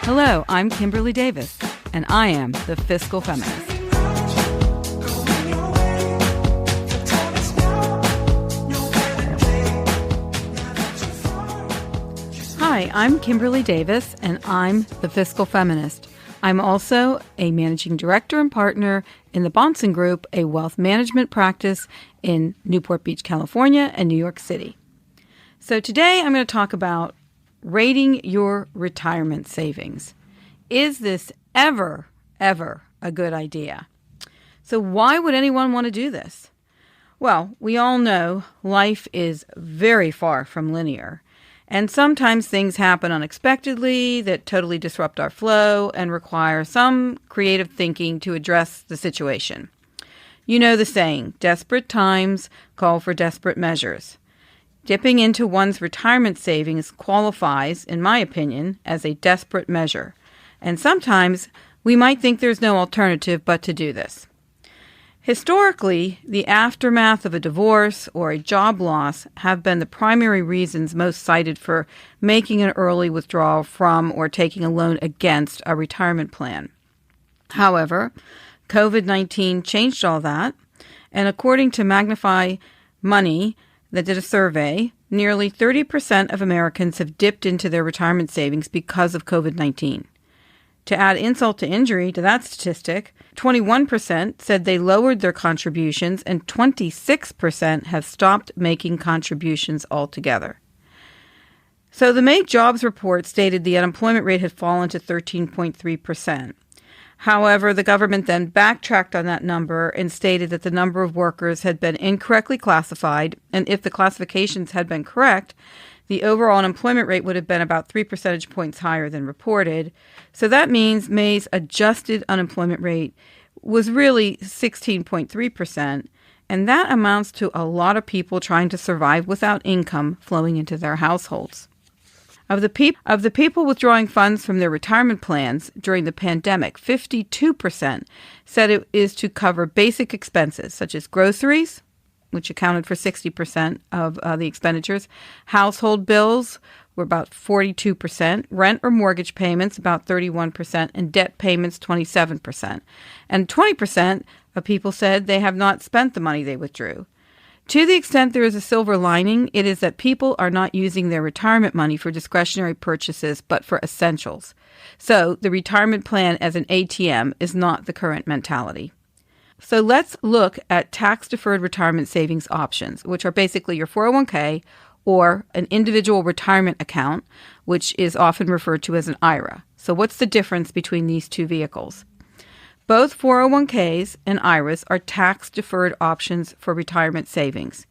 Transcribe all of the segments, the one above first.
Hello, I'm Kimberly Davis, and I am the Fiscal Feminist. Hi, I'm Kimberly Davis, and I'm the Fiscal Feminist. I'm also a managing director and partner in the Bahnsen Group, a wealth management practice in Newport Beach, California, and New York City. So today I'm going to talk about rating your retirement savings. Is this ever a good idea? So why would anyone want to do this? Well, we all know life is very far from linear. And sometimes things happen unexpectedly that totally disrupt our flow and require some creative thinking to address the situation. You know the saying, desperate times call for desperate measures. Dipping into one's retirement savings qualifies, in my opinion, as a desperate measure. And sometimes we might think there's no alternative but to do this. Historically, the aftermath of a divorce or a job loss have been the primary reasons most cited for making an early withdrawal from or taking a loan against a retirement plan. However, COVID-19 changed all that, and according to Magnify Money that did a survey, nearly 30% of Americans have dipped into their retirement savings because of COVID-19. To add insult to injury to that statistic, 21% said they lowered their contributions and 26% have stopped making contributions altogether. So the May jobs report stated the unemployment rate had fallen to 13.3%. However, the government then backtracked on that number and stated that the number of workers had been incorrectly classified, and if the classifications had been correct, the overall unemployment rate would have been about 3 percentage points higher than reported. So that means May's adjusted unemployment rate was really 16.3%, and that amounts to a lot of people trying to survive without income flowing into their households. Of the people withdrawing funds from their retirement plans during the pandemic, 52% said it is to cover basic expenses such as groceries, which accounted for 60% of the expenditures. Household bills were about 42%, rent or mortgage payments about 31%, and debt payments 27%. And 20% of people said they have not spent the money they withdrew. To the extent there is a silver lining, it is that people are not using their retirement money for discretionary purchases, but for essentials. So the retirement plan as an ATM is not the current mentality. So let's look at tax-deferred retirement savings options, which are basically your 401k or an individual retirement account, which is often referred to as an IRA. So what's the difference between these two vehicles? Both 401ks and IRAs are tax-deferred options for retirement savings.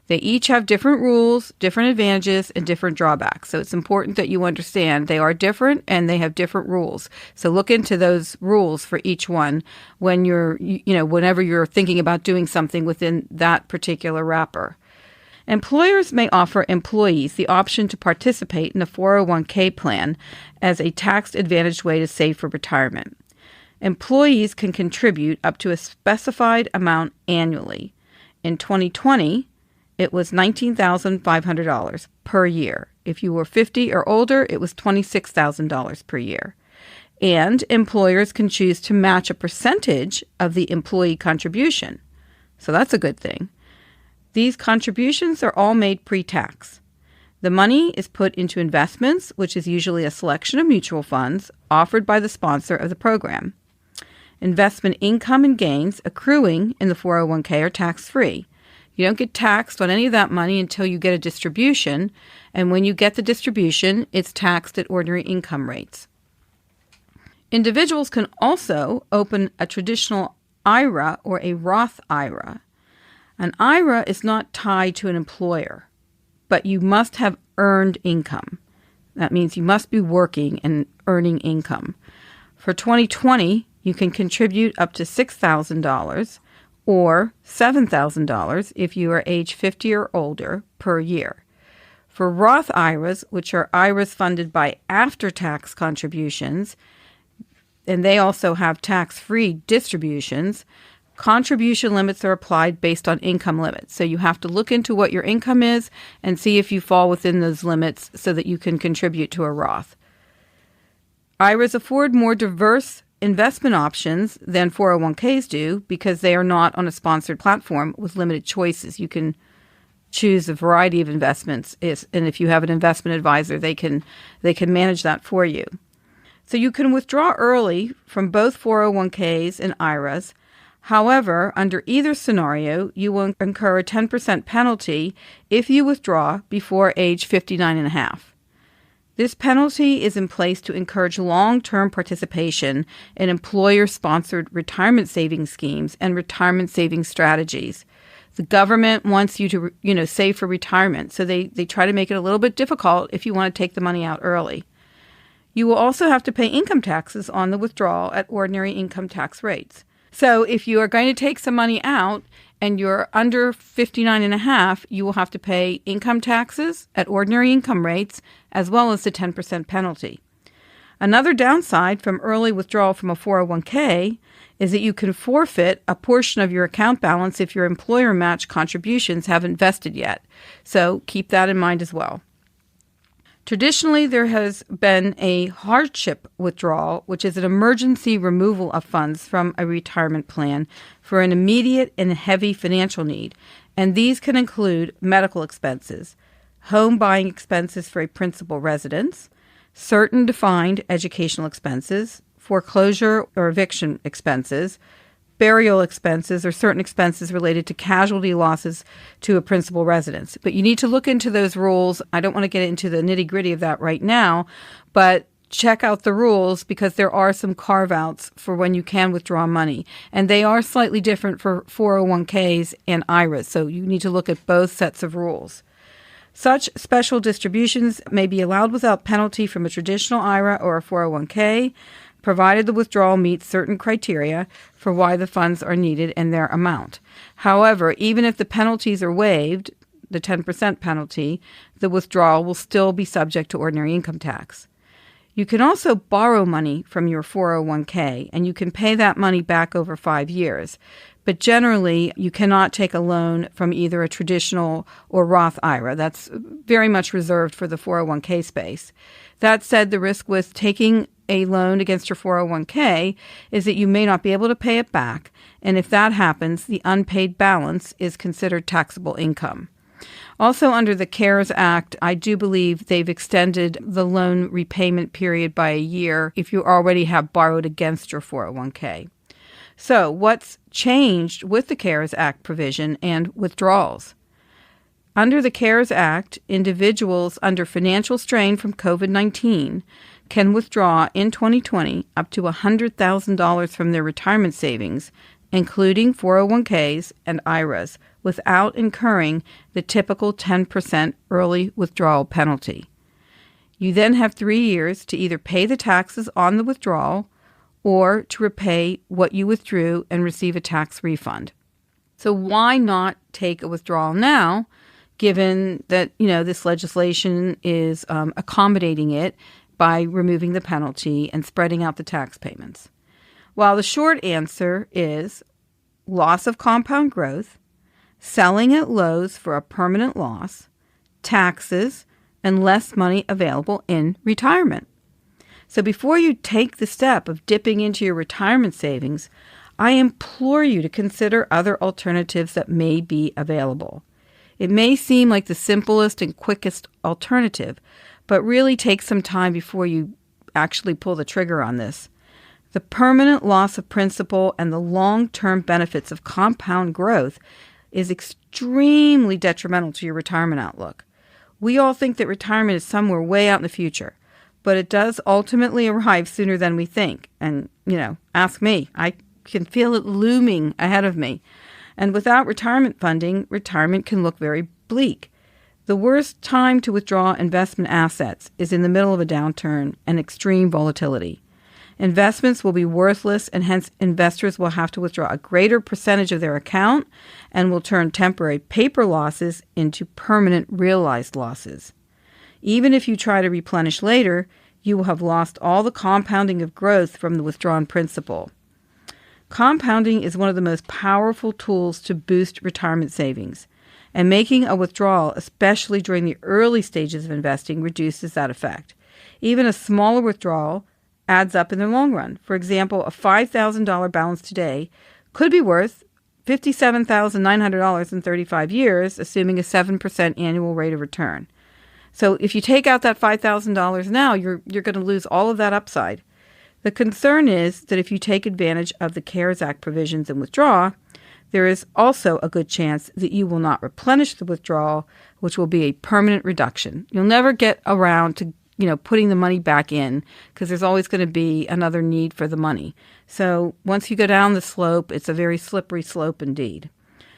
They each have different rules, different advantages, and different drawbacks. So it's important that you understand they are different and they have different rules. So look into those rules for each one when whenever you're thinking about doing something within that particular wrapper. Employers may offer employees the option to participate in a 401k plan as a tax-advantaged way to save for retirement. Employees can contribute up to a specified amount annually. In 2020, it was $19,500 per year. If you were 50 or older, it was $26,000 per year. And employers can choose to match a percentage of the employee contribution. So that's a good thing. These contributions are all made pre-tax. The money is put into investments, which is usually a selection of mutual funds offered by the sponsor of the program. Investment income and gains accruing in the 401k are tax-free. You don't get taxed on any of that money until you get a distribution, and when you get the distribution, it's taxed at ordinary income rates. Individuals can also open a traditional IRA or a Roth IRA. An IRA is not tied to an employer, but you must have earned income. That means you must be working and earning income. For 2020, you can contribute up to $6,000 or $7,000 if you are age 50 or older per year. For Roth IRAs, which are IRAs funded by after-tax contributions, and they also have tax-free distributions, contribution limits are applied based on income limits. So you have to look into what your income is and see if you fall within those limits so that you can contribute to a Roth. IRAs afford more diverse investment options than 401ks do because they are not on a sponsored platform with limited choices. You can choose a variety of investments, and if you have an investment advisor, they can manage that for you. So you can withdraw early from both 401ks and IRAs. However, under either scenario, you will incur a 10% penalty if you withdraw before age 59 and a half. This penalty is in place to encourage long-term participation in employer-sponsored retirement savings schemes and retirement savings strategies. The government wants you to, save for retirement, so they try to make it a little bit difficult if you want to take the money out early. You will also have to pay income taxes on the withdrawal at ordinary income tax rates. So if you are going to take some money out and you're under 59 and a half, you will have to pay income taxes at ordinary income rates as well as the 10% penalty. Another downside from early withdrawal from a 401k is that you can forfeit a portion of your account balance if your employer match contributions haven't vested yet. So keep that in mind as well. Traditionally, there has been a hardship withdrawal, which is an emergency removal of funds from a retirement plan for an immediate and heavy financial need. And these can include medical expenses, home buying expenses for a principal residence, certain defined educational expenses, foreclosure or eviction expenses, burial expenses, or certain expenses related to casualty losses to a principal residence. But you need to look into those rules. I don't want to get into the nitty-gritty of that right now, but check out the rules because there are some carve-outs for when you can withdraw money. And they are slightly different for 401ks and IRAs, so you need to look at both sets of rules. Such special distributions may be allowed without penalty from a traditional IRA or a 401k, provided the withdrawal meets certain criteria for why the funds are needed and their amount. However, even if the penalties are waived, the 10% penalty, the withdrawal will still be subject to ordinary income tax. You can also borrow money from your 401k, and you can pay that money back over 5 years. But generally, you cannot take a loan from either a traditional or Roth IRA. That's very much reserved for the 401k space. That said, the risk with taking a loan against your 401k is that you may not be able to pay it back. And if that happens, the unpaid balance is considered taxable income. Also, under the CARES Act, I do believe they've extended the loan repayment period by a year if you already have borrowed against your 401k. So what's changed with the CARES Act provision and withdrawals? Under the CARES Act, individuals under financial strain from COVID-19 can withdraw in 2020 up to $100,000 from their retirement savings, including 401ks and IRAs, without incurring the typical 10% early withdrawal penalty. You then have 3 years to either pay the taxes on the withdrawal or to repay what you withdrew and receive a tax refund. So why not take a withdrawal now, given that, this legislation is accommodating it by removing the penalty and spreading out the tax payments? Well, the short answer is loss of compound growth, selling at lows for a permanent loss, taxes, and less money available in retirement. So before you take the step of dipping into your retirement savings, I implore you to consider other alternatives that may be available. It may seem like the simplest and quickest alternative, but really take some time before you actually pull the trigger on this. The permanent loss of principal and the long-term benefits of compound growth is extremely detrimental to your retirement outlook. We all think that retirement is somewhere way out in the future, but it does ultimately arrive sooner than we think. And, ask me. I can feel it looming ahead of me. And without retirement funding, retirement can look very bleak. The worst time to withdraw investment assets is in the middle of a downturn and extreme volatility. Investments will be worthless, and hence investors will have to withdraw a greater percentage of their account and will turn temporary paper losses into permanent realized losses. Even if you try to replenish later, you will have lost all the compounding of growth from the withdrawn principal. Compounding is one of the most powerful tools to boost retirement savings, and making a withdrawal, especially during the early stages of investing, reduces that effect. Even a smaller withdrawal adds up in the long run. For example, a $5,000 balance today could be worth $57,900 in 35 years, assuming a 7% annual rate of return. So if you take out that $5,000 now, you're going to lose all of that upside. The concern is that if you take advantage of the CARES Act provisions and withdraw, there is also a good chance that you will not replenish the withdrawal, which will be a permanent reduction. You'll never get around to putting the money back in because there's always going to be another need for the money. So once you go down the slope, it's a very slippery slope indeed.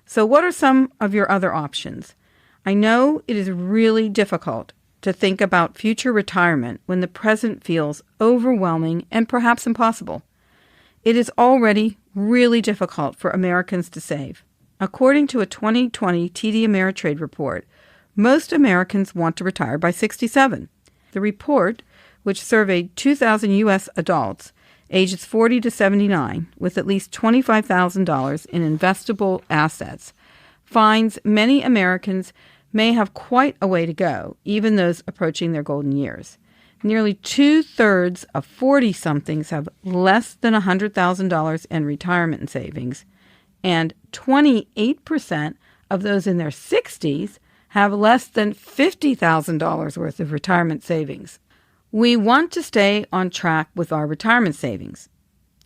So what are some of your other options? I know it is really difficult to think about future retirement when the present feels overwhelming and perhaps impossible. It is already really difficult for Americans to save. According to a 2020 TD Ameritrade report, most Americans want to retire by 67. The report, which surveyed 2,000 U.S. adults ages 40 to 79 with at least $25,000 in investable assets, finds many Americans may have quite a way to go, even those approaching their golden years. Nearly 2/3 of 40-somethings have less than $100,000 in retirement savings, and 28% of those in their 60s have less than $50,000 worth of retirement savings. We want to stay on track with our retirement savings.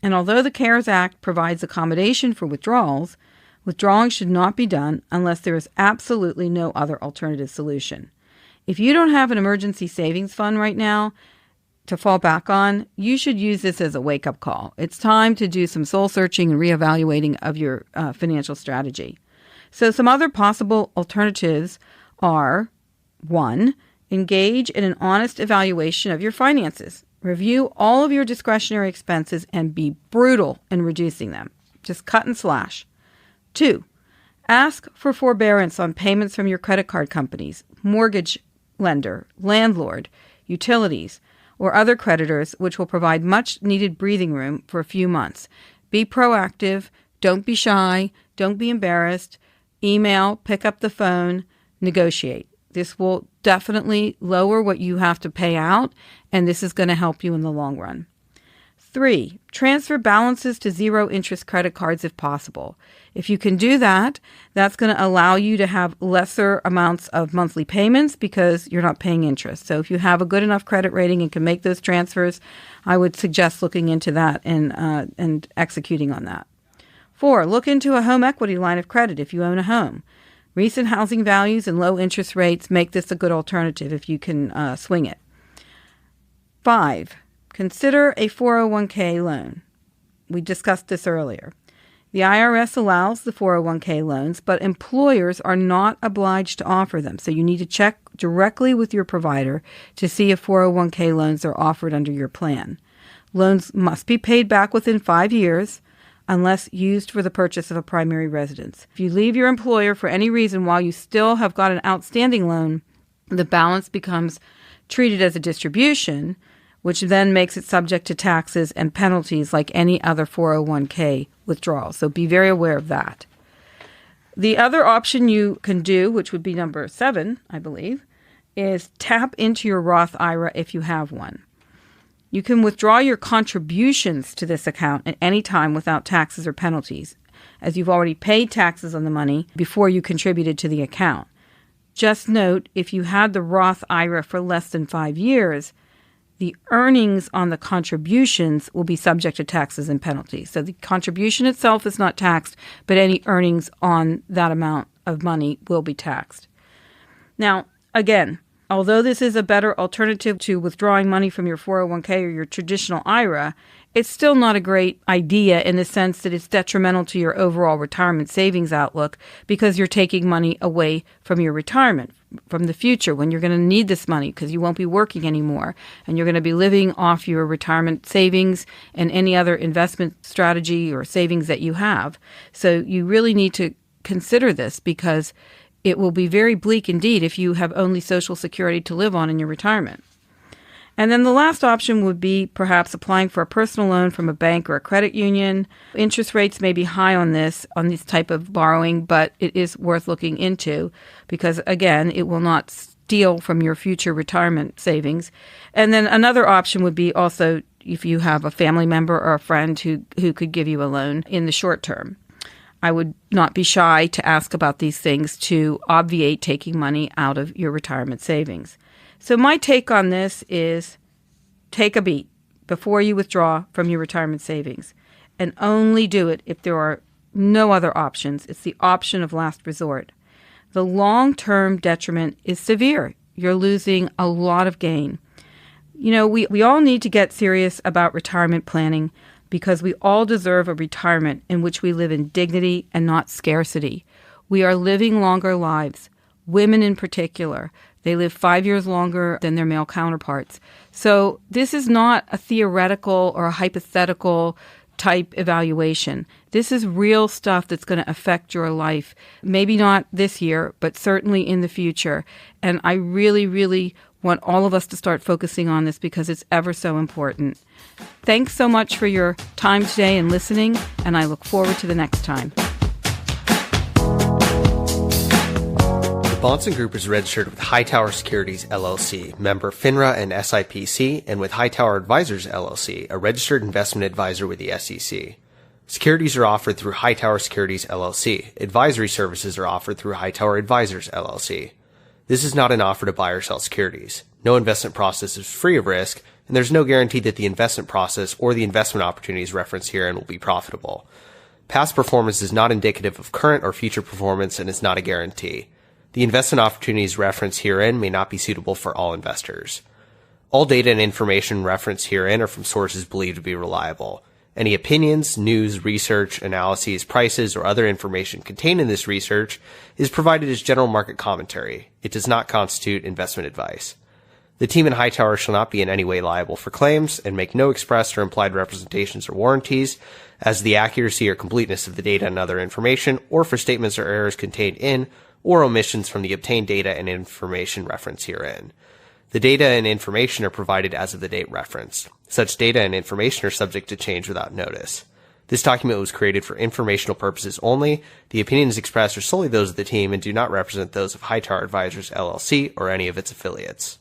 And although the CARES Act provides accommodation for withdrawals, withdrawing should not be done unless there is absolutely no other alternative solution. If you don't have an emergency savings fund right now to fall back on, you should use this as a wake-up call. It's time to do some soul-searching and reevaluating of your financial strategy. So some other possible alternatives are, 1, engage in an honest evaluation of your finances. Review all of your discretionary expenses and be brutal in reducing them. Just cut and slash. 2, ask for forbearance on payments from your credit card companies, mortgage lender, landlord, utilities, or other creditors, which will provide much-needed breathing room for a few months. Be proactive. Don't be shy. Don't be embarrassed. Email, pick up the phone, negotiate. This will definitely lower what you have to pay out, and this is going to help you in the long run. 3, transfer balances to zero-interest credit cards if possible. If you can do that, that's going to allow you to have lesser amounts of monthly payments because you're not paying interest. So if you have a good enough credit rating and can make those transfers, I would suggest looking into that and executing on that. 4, look into a home equity line of credit if you own a home. Recent housing values and low interest rates make this a good alternative if you can swing it. 5, consider a 401k loan. We discussed this earlier. The IRS allows the 401k loans, but employers are not obliged to offer them. So you need to check directly with your provider to see if 401k loans are offered under your plan. Loans must be paid back within 5 years unless used for the purchase of a primary residence. If you leave your employer for any reason while you still have got an outstanding loan, the balance becomes treated as a distribution, which then makes it subject to taxes and penalties like any other 401k withdrawal. So be very aware of that. The other option you can do, which would be number 7, I believe, is tap into your Roth IRA if you have one. You can withdraw your contributions to this account at any time without taxes or penalties, as you've already paid taxes on the money before you contributed to the account. Just note, if you had the Roth IRA for less than 5 years, the earnings on the contributions will be subject to taxes and penalties. So the contribution itself is not taxed, but any earnings on that amount of money will be taxed. Now, again, although this is a better alternative to withdrawing money from your 401k or your traditional IRA, it's still not a great idea in the sense that it's detrimental to your overall retirement savings outlook because you're taking money away from your retirement, from the future when you're going to need this money because you won't be working anymore and you're going to be living off your retirement savings and any other investment strategy or savings that you have. So you really need to consider this because it will be very bleak indeed if you have only Social Security to live on in your retirement. And then the last option would be perhaps applying for a personal loan from a bank or a credit union. Interest rates may be high on this type of borrowing, but it is worth looking into because, again, it will not steal from your future retirement savings. And then another option would be also if you have a family member or a friend who could give you a loan in the short term. I would not be shy to ask about these things to obviate taking money out of your retirement savings. So my take on this is take a beat before you withdraw from your retirement savings, and only do it if there are no other options. It's the option of last resort. The long-term detriment is severe. You're losing a lot of gain. We all need to get serious about retirement planning because we all deserve a retirement in which we live in dignity and not scarcity. We are living longer lives, women in particular. They live 5 years longer than their male counterparts. So this is not a theoretical or a hypothetical type evaluation. This is real stuff that's going to affect your life. Maybe not this year, but certainly in the future. And I really, really want all of us to start focusing on this because it's ever so important. Thanks so much for your time today and listening, and I look forward to the next time. The Bahnsen Group is registered with Hightower Securities, LLC, member FINRA and SIPC, and with Hightower Advisors, LLC, a registered investment advisor with the SEC. Securities are offered through Hightower Securities, LLC. Advisory services are offered through Hightower Advisors, LLC. This is not an offer to buy or sell securities. No investment process is free of risk, and there's no guarantee that the investment process or the investment opportunities referenced herein will be profitable. Past performance is not indicative of current or future performance and is not a guarantee. The investment opportunities referenced herein may not be suitable for all investors. All data and information referenced herein are from sources believed to be reliable. Any opinions, news, research, analyses, prices, or other information contained in this research is provided as general market commentary. It does not constitute investment advice. The team in Hightower shall not be in any way liable for claims and make no express or implied representations or warranties as to the accuracy or completeness of the data and other information, or for statements or errors contained in or omissions from the obtained data and information referenced herein. The data and information are provided as of the date referenced. Such data and information are subject to change without notice. This document was created for informational purposes only. The opinions expressed are solely those of the team and do not represent those of Hightower Advisors, LLC, or any of its affiliates.